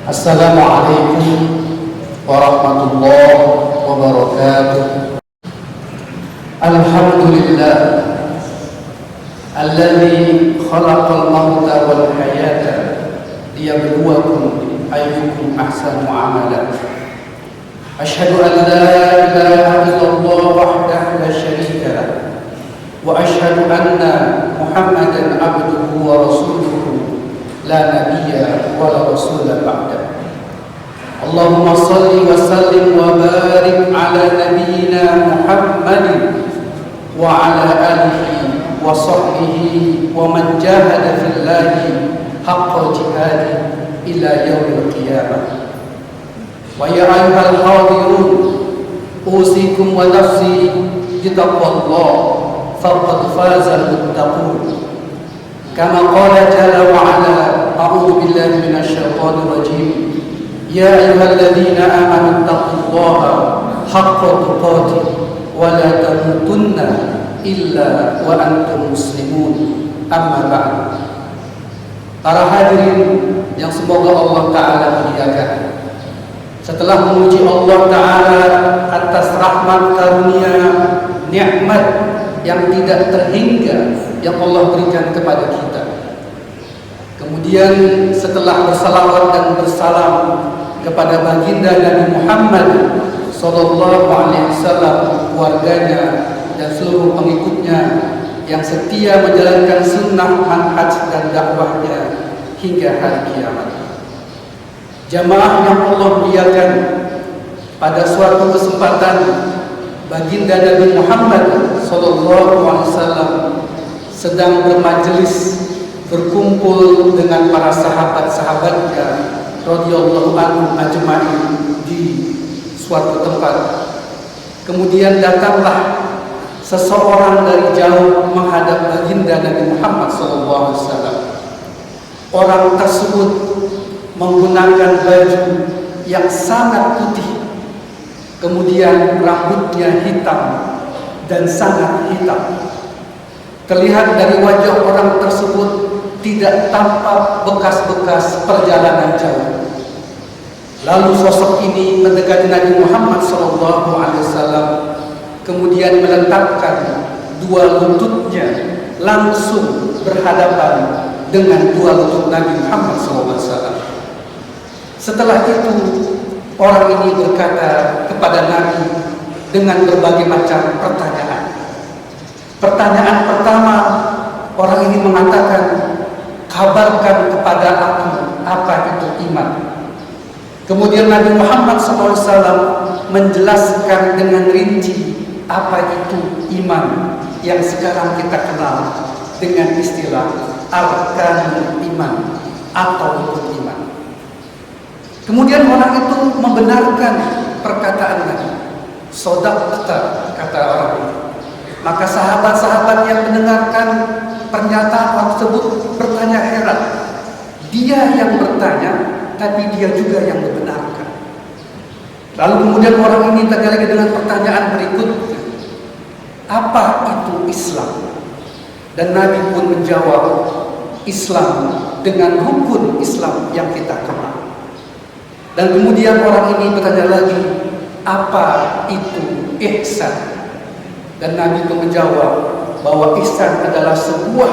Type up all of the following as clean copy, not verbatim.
Assalamualaikum warahmatullahi wabarakatuh. Alhamdulillah alladzi khalaqal mauta wal hayata liyabluwakum ayyukum ahsanu amala. Asyhadu an la ilaha illallah wahdahu la syarika lah wa asyhadu anna Muhammadan abduhu wa rasuluhu la nabiyya wa la rasula ba'da. Allahumma salli wa sallim wa barik ala nabiyyina Muhammadin wa ala alihi wa sahbihi wa man jahada fillahi haqqa jihadi ila yaumil qiyamah. Wa ya ayyuhal hadirun usikum wa nafsi bitaqwallah faqad fazal muttaqun. Kama qala jalla wa ala a'udzu billahi minasy syaithanir rajim. Ya ayyuhalladzina amanu taqullaha haqqa tuqatih wa la tamutunna illa wa antum muslimun. Amma ba'd. Para hadirin yang semoga Allah Ta'ala muliakan, setelah memuji Allah Ta'ala atas rahmat karunia nikmat yang tidak terhingga yang Allah berikan kepada kita, kemudian setelah bersalawat dan bersalam kepada baginda Nabi Muhammad sallallahu alaihi wasallam, keluarganya dan seluruh pengikutnya yang setia menjalankan sunnah, manhaj dan dakwahnya hingga hari kiamat. Jamaah yang Allah muliakan, pada suatu kesempatan baginda Nabi Muhammad sallallahu alaihi wasallam sedang bermajelis, berkumpul dengan para sahabat-sahabatnya radhiyallahu anhum ajma'in di suatu tempat. Kemudian datanglah seseorang dari jauh menghadap baginda Nabi Muhammad SAW. Orang tersebut menggunakan baju yang sangat putih, kemudian rambutnya hitam dan sangat hitam. Terlihat dari wajah orang tersebut tidak tampak bekas-bekas perjalanan jauh. Lalu sosok ini mendekati Nabi Muhammad SAW, kemudian meletakkan dua lututnya langsung berhadapan dengan dua lutut Nabi Muhammad SAW. Setelah itu orang ini berkata kepada Nabi dengan berbagai macam pertanyaan. Pertanyaan pertama, orang ini mengatakan, kabarkan kepada aku apa itu iman. Kemudian Nabi Muhammad SAW menjelaskan dengan rinci apa itu iman yang sekarang kita kenal dengan istilah arkanul iman atau rukun iman. Kemudian orang itu membenarkan perkataan Nabi. Sodaqta, kata orang itu. Maka sahabat-sahabat yang mendengarkan pernyataan tersebut bertanya heran. Dia yang bertanya, tapi dia juga yang membenarkan. Lalu kemudian orang ini tanya lagi dengan pertanyaan berikutnya, apa itu Islam? Dan Nabi pun menjawab, Islam dengan rukun Islam yang kita kenal. Dan kemudian orang ini bertanya lagi, apa itu ihsan? Dan Nabi pun menjawab bahwa ihsan adalah sebuah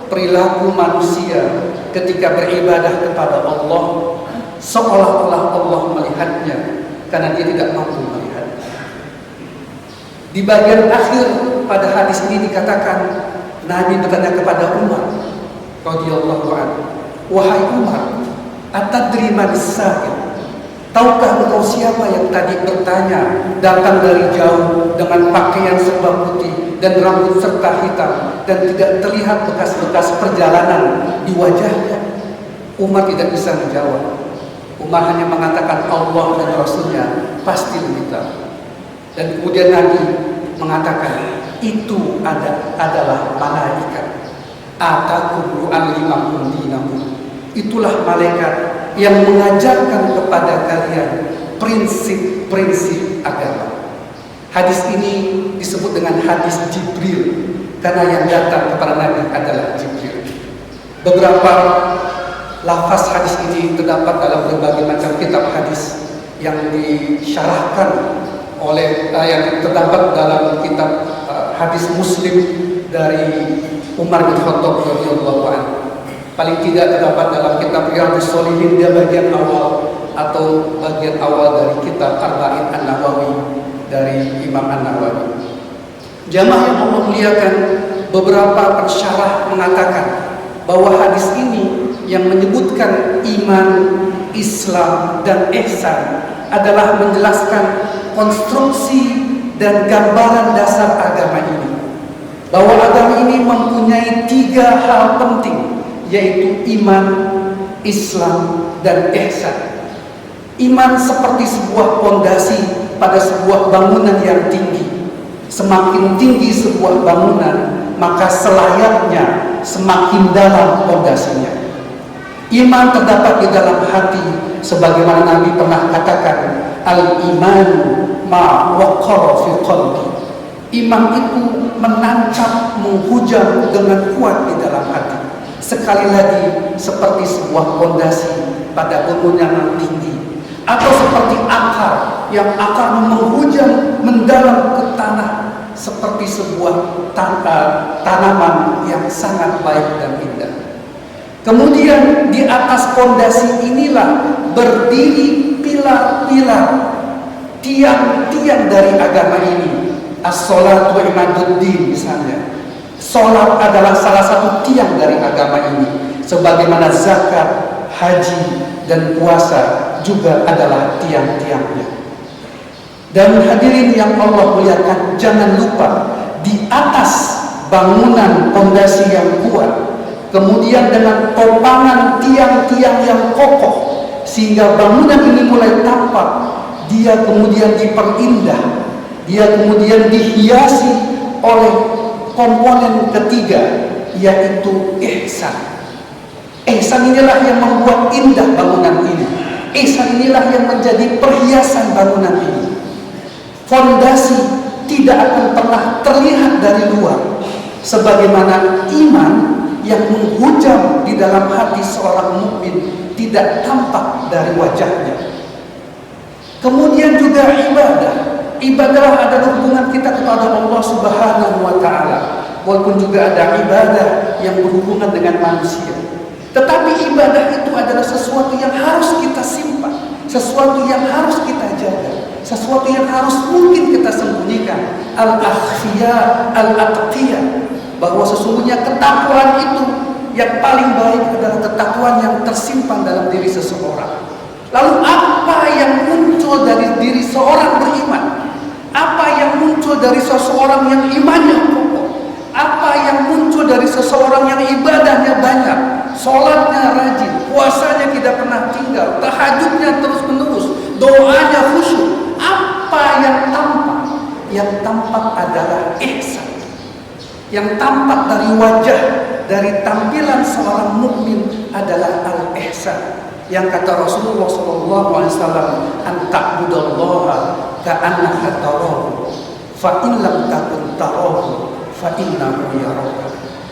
perilaku manusia ketika beribadah kepada Allah seolah-olah Allah melihatnya, karena dia tidak mampu melihat. Di bagian akhir pada hadis ini dikatakan, Nabi bertanya kepada Umar radhiyallahu anhu, wahai Umar, atadri manis sa'il? Tahukah engkau siapa yang tadi bertanya, datang dari jauh dengan pakaian serba putih dan rambut serta hitam dan tidak terlihat bekas-bekas perjalanan di wajahnya? Umar tidak bisa menjawab. Umar hanya mengatakan Allah dan Rasulnya pasti begitu. Dan kemudian Nabi mengatakan itu adalah malaikat. Atakum yu'allimakum dinakum. Itulah malaikat yang mengajarkan kepada kalian prinsip-prinsip agama. Hadis ini disebut dengan hadis Jibril karena yang datang kepada Nabi adalah Jibril. Beberapa Lafaz hadis ini terdapat dalam berbagai macam kitab hadis yang disyarahkan oleh yang terdapat dalam kitab hadis Muslim dari Umar bin Khattab radhiyallahu anhu. Paling tidak terdapat dalam kitab Riyadhus Shalihin dia bagian awal atau bagian awal dari kitab Arba'in An-Nawawi dari Imam An-Nawawi. Jamaah yang Allah muliakan, beberapa pensyarah mengatakan bahwa hadis ini yang menyebutkan iman, Islam, dan ihsan adalah menjelaskan konstruksi dan gambaran dasar agama ini. Bahwa agama ini mempunyai 3 hal penting, yaitu iman, Islam, dan ihsan. Iman seperti sebuah pondasi pada sebuah bangunan yang tinggi. Semakin tinggi sebuah bangunan, maka selayaknya semakin dalam pondasinya. Iman terdapat di dalam hati, sebagaimana Nabi pernah katakan, al-iman ma waqara fi qalbi. Iman itu menancap, menghujam dengan kuat di dalam hati. Sekali lagi, seperti sebuah pondasi pada bangunan yang tinggi, atau seperti akar yang akan menghujam mendalam ke tanah, seperti sebuah tanaman yang sangat baik dan indah. Kemudian di atas pondasi inilah berdiri pilar-pilar, tiang-tiang dari agama ini. As-sholatu imaduddin misalnya. Sholat adalah salah satu tiang dari agama ini. Sebagaimana zakat, haji, dan puasa juga adalah tiang-tiangnya. Dan hadirin yang Allah muliakan, jangan lupa di atas bangunan pondasi yang kuat, kemudian dengan topangan tiang-tiang yang kokoh, sehingga bangunan ini mulai tampak, dia kemudian diperindah, dia kemudian dihiasi oleh komponen ketiga, yaitu ihsan. Ihsan inilah yang membuat indah bangunan ini. Ihsan inilah yang menjadi perhiasan bangunan ini. Fondasi tidak akan pernah terlihat dari luar, sebagaimana iman yang menghujam di dalam hati seorang mukmin tidak tampak dari wajahnya. Kemudian juga ibadah. Ibadah adalah hubungan kita kepada Allah Subhanahu wa Ta'ala. Walaupun juga ada ibadah yang berhubungan dengan manusia, tetapi ibadah itu adalah sesuatu yang harus kita simpan, sesuatu yang harus kita jaga, sesuatu yang harus mungkin kita sembunyikan. Al-akhfiya, al-atqiyah, bahwa sesungguhnya ketakwaan itu yang paling baik adalah ketakwaan yang tersimpan dalam diri seseorang. Lalu apa yang muncul dari diri seorang beriman? Apa yang muncul dari seseorang yang imannya kokoh? Apa yang muncul dari seseorang yang ibadahnya banyak, sholatnya rajin, puasanya tidak pernah tinggal, tahajudnya terus menerus, doanya khusyuk? Apa yang tampak? Yang tampak adalah ihsan. Yang tampak dari wajah, dari tampilan seorang mukmin adalah al-ihsan. Yang kata Rasulullah SAW, anta'budallaha ka'annaka tarahu, fa in lam takun tarahu, fa innahu yaraka.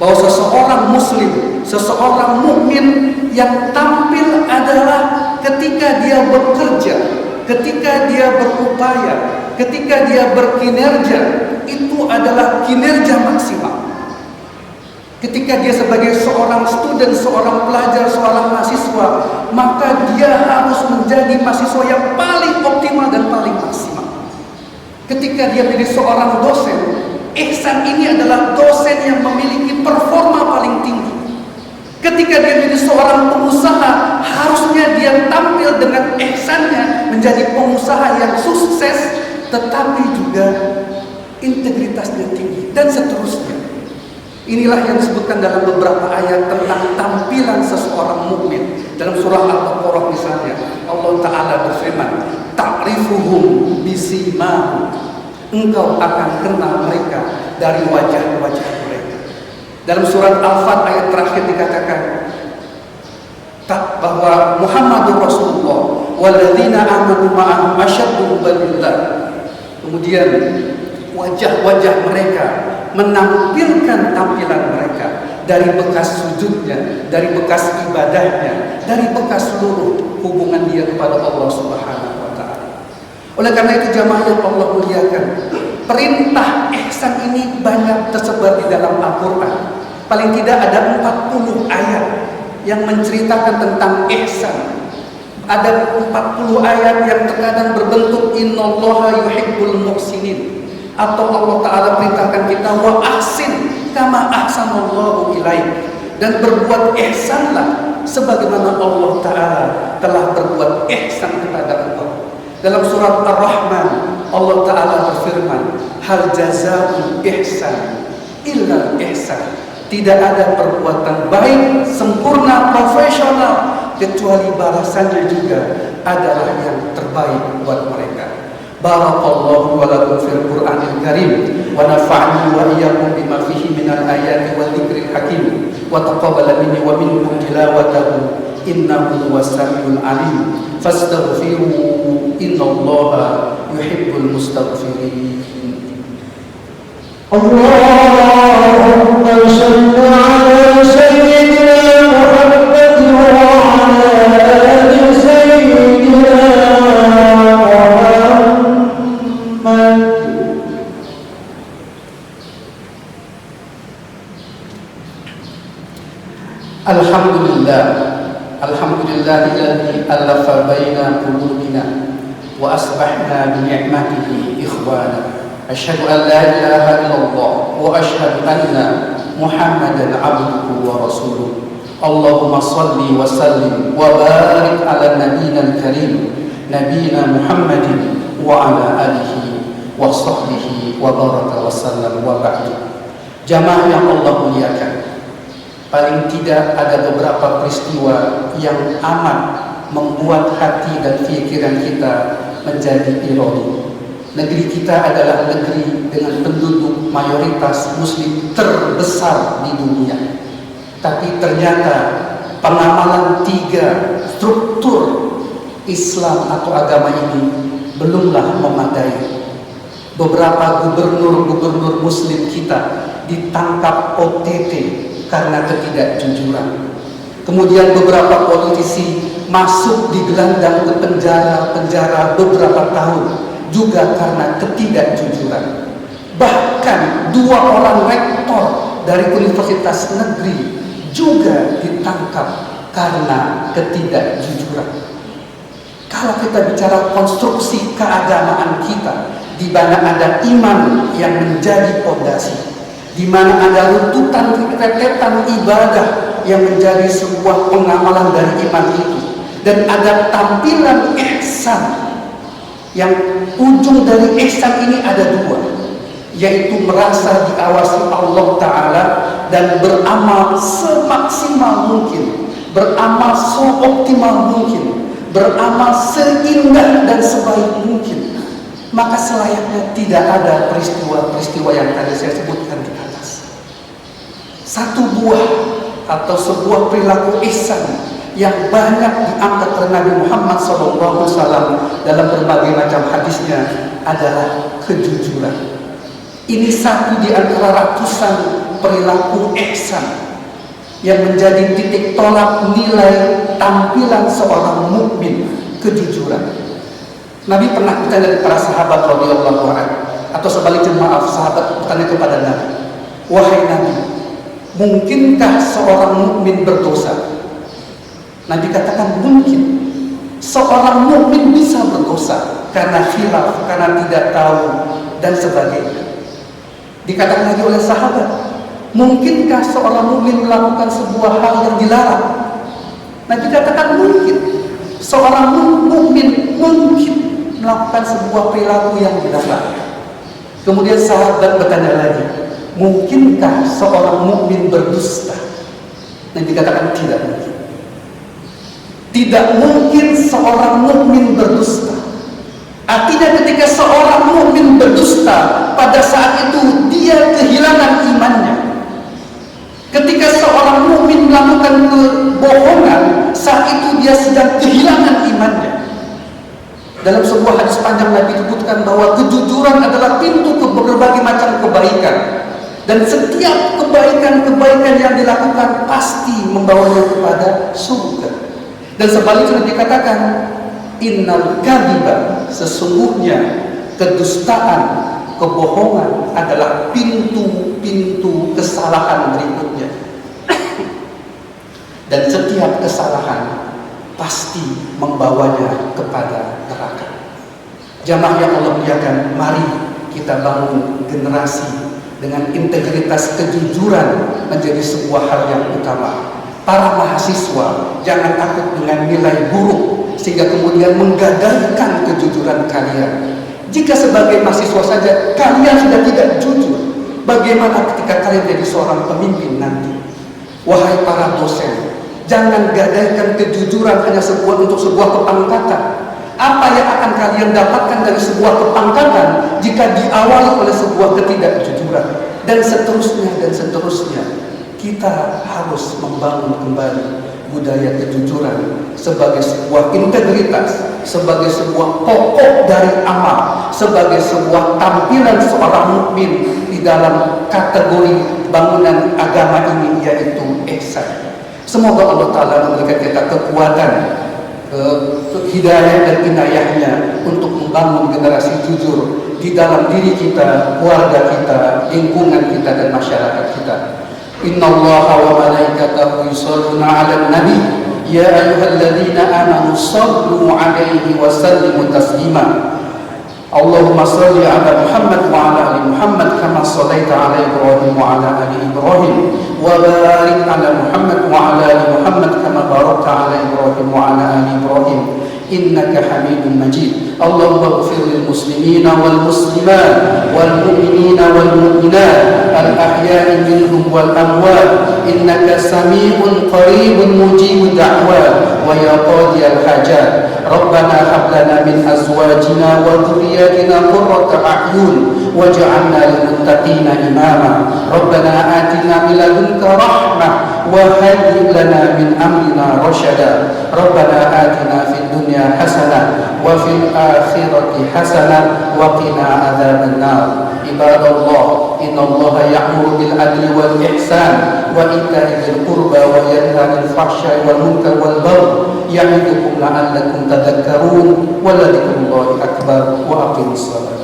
Bahwa seseorang muslim, seseorang mukmin yang tampil adalah ketika dia bekerja, ketika dia berupaya, ketika dia berkinerja, itu adalah kinerja maksimal. Ketika dia sebagai seorang student, seorang pelajar, seorang mahasiswa, maka dia harus menjadi mahasiswa yang paling optimal dan paling maksimal. Ketika dia menjadi seorang dosen, ihsan ini adalah dosen yang memiliki performa paling tinggi. Ketika dia menjadi seorang pengusaha, harusnya dia tampil dengan ihsannya menjadi pengusaha yang sukses, tetapi juga integritasnya tinggi, dan seterusnya. Inilah yang disebutkan dalam beberapa ayat tentang tampilan seseorang mukmin. Dalam surah Al-Baqarah misalnya, Allah Ta'ala berfirman, ta'rifuhum bisimahum, engkau akan kenal mereka dari wajah-wajah mereka. Dalam surat Al-Fat ayat terakhir dikatakan bahwa Muhammadur Rasulullah walladzina amanu ma'ahu asyaddu hubban. Kemudian wajah-wajah mereka menampilkan tampilan mereka dari bekas sujudnya, dari bekas ibadahnya, dari bekas seluruh hubungan dia kepada Allah Subhanahu wa taala. Oleh karena itu jamaah yang Allah muliakan, perintah ihsan ini banyak tersebar di dalam Al-Qur'an. Paling tidak ada 40 ayat yang menceritakan tentang ihsan. Ada 40 ayat yang terkadang berbentuk innallaha yuhibbul muhsinin, atau Allah Ta'ala perintahkan kita wa ahsin kama ahsanallahu ilaik, dan berbuat ihsanlah sebagaimana Allah Ta'ala telah berbuat ihsan kepada engkau. Dalam surat Ar-Rahman Allah Ta'ala berfirman, hal jazaa'ul ihsan illa ihsan, tidak ada perbuatan baik sempurna profesional kecuali balasannya juga adalah yang terbaik buat mereka. Barakallahu wa lakum fil Qur'anil Karim wa nafa'ani wa iyyakum bima fihi minal ayati wal dzikril hakim wa taqabbala minni wa minkum tilawatahu innahu was-sami'ul 'alim fastaghfiruhu innallaha yuhibbul mustaghfirin. Allahumma shalli ala sayyidina Muhammad wa ala ali sayyidina Muhammad. Alhamdulillah, alhamdulillahilladzi alafa baina qulubina wa asbahna bi ni'matihi ikhwana. Asyhadu an la ilaha illallah wa asyhadu anna Muhammadan abduhu wa rasuluh. Allahumma salli wa sallim wa barik ala nabiyyina karim nabiyina Muhammadin wa ala alihi wa sahbihi wa baraka wa sallam wa ba'du. Jamaah yang Allah muliakan, paling tidak ada beberapa peristiwa yang amat membuat hati dan pikiran kita menjadi ironi. Negeri kita adalah negeri dengan penduduk mayoritas muslim terbesar di dunia. Tapi ternyata pengamalan 3 struktur Islam atau agama ini belumlah memadai. Beberapa gubernur-gubernur muslim kita ditangkap OTT karena ketidakjujuran. Kemudian beberapa politisi masuk di gelandang ke penjara beberapa tahun juga karena ketidakjujuran. Bahkan 2 orang rektor dari universitas negeri juga ditangkap karena ketidakjujuran. Kalau kita bicara konstruksi keagamaan kita, di mana ada iman yang menjadi fondasi, di mana ada runtutan rentetan ibadah yang menjadi sebuah pengamalan dari iman itu, dan ada tampilan ihsan, yang ujung dari ihsan ini ada 2, yaitu merasa diawasi Allah Ta'ala dan beramal semaksimal mungkin, beramal seoptimal mungkin, beramal seindah dan sebaik mungkin. Maka selayaknya tidak ada peristiwa-peristiwa yang tadi saya sebutkan di atas. Satu buah atau sebuah perilaku ihsan yang banyak diangkat oleh Nabi Muhammad SAW dalam berbagai macam hadisnya adalah kejujuran. Ini satu di antara ratusan perilaku ihsan yang menjadi titik tolak nilai tampilan seorang mukmin, kejujuran. Nabi pernah bertanya kepada sahabat radhiyallahu anhu, atau sebaliknya sahabat bertanya kepada Nabi, wahai Nabi, mungkinkah seorang mukmin berdosa? Nabi katakan mungkin. Seorang mukmin bisa berdosa karena khilaf, karena tidak tahu dan sebagainya. Dikatakan lagi oleh sahabat, mungkinkah seorang mukmin melakukan sebuah hal yang dilarang? Nabi katakan mungkin. Seorang mukmin mungkin melakukan sebuah perilaku yang dilarang. Kemudian sahabat bertanya lagi, mungkinkah seorang mukmin berdusta? Nabi katakan tidak mungkin. Tidak mungkin seorang mukmin berdusta. Artinya ketika seorang mukmin berdusta, pada saat itu dia kehilangan imannya. Ketika seorang mukmin melakukan kebohongan, saat itu dia sedang kehilangan imannya. Dalam sebuah hadis panjang Nabi sebutkan bahwa kejujuran adalah pintu ke berbagai macam kebaikan. Dan setiap kebaikan-kebaikan yang dilakukan pasti membawanya kepada surga. Dan sebaliknya dikatakan, innal kadhiba, sesungguhnya kedustaan, kebohongan adalah pintu-pintu kesalahan berikutnya. Dan setiap kesalahan pasti membawanya kepada neraka. Jamaah yang Allah muliakan, mari kita bangun generasi dengan integritas kejujuran menjadi sebuah hal yang utama. Para mahasiswa, jangan takut dengan nilai buruk sehingga kemudian menggagalkan kejujuran kalian. Jika sebagai mahasiswa saja kalian sudah tidak jujur, bagaimana ketika kalian jadi seorang pemimpin nanti? Wahai para dosen, jangan gadaikan kejujuran hanya untuk sebuah kepangkatan. Apa yang akan kalian dapatkan dari sebuah kepangkatan jika diawali oleh sebuah ketidakjujuran? Dan seterusnya dan seterusnya. Kita harus membangun kembali budaya kejujuran sebagai sebuah integritas, sebagai sebuah pokok dari amal, sebagai sebuah tampilan seorang mukmin di dalam kategori bangunan agama ini, yaitu ihsan. Semoga Allah Ta'ala memberikan kita kekuatan, hidayah dan inayahnya untuk membangun generasi jujur di dalam diri kita, keluarga kita, lingkungan kita, dan masyarakat kita. Inna Allaha wa malaikatahu yusalluna 'alan nabi ya ayyuhalladzina amanu sallu 'alaihi wa sallimu taslima. Allahumma salli 'ala Muhammad wa 'ala ali Muhammad kama shallaita 'ala Ibrahim wa 'ala ali Ibrahim wa barik 'ala Muhammad wa 'ala ali Muhammad kama barakta 'ala Ibrahim wa 'ala ali Ibrahim innaka Hamidum Majid. Allahumma ighfir lil muslimina wal muslimat wal mu'minina wal mu'minat al ahya'i minhum wal amwat innaka sami'un qaribun mujibud da'wat wa ya qadiyal hajat. Rabbana hab lana min azwajina wa dhurriyyatina qurrata a'yun waj'alna lil muttaqina imama. Rabbana atina min ladunka rahmah wa hayyi lana min amrina rashada. Rabbana atina fid dunya hasanah wa fil akhirati hasanah wa qina adzaban nar. Ibadallah, innallaha ya'muru bil adli wal ihsan wa ita'i dzil qurba wa yanha 'anil fahsya'i wal munkar wal baghi ya'idukum la'allakum tadhakkarun wa la dzikrullahi akbar wa aqimus shalah.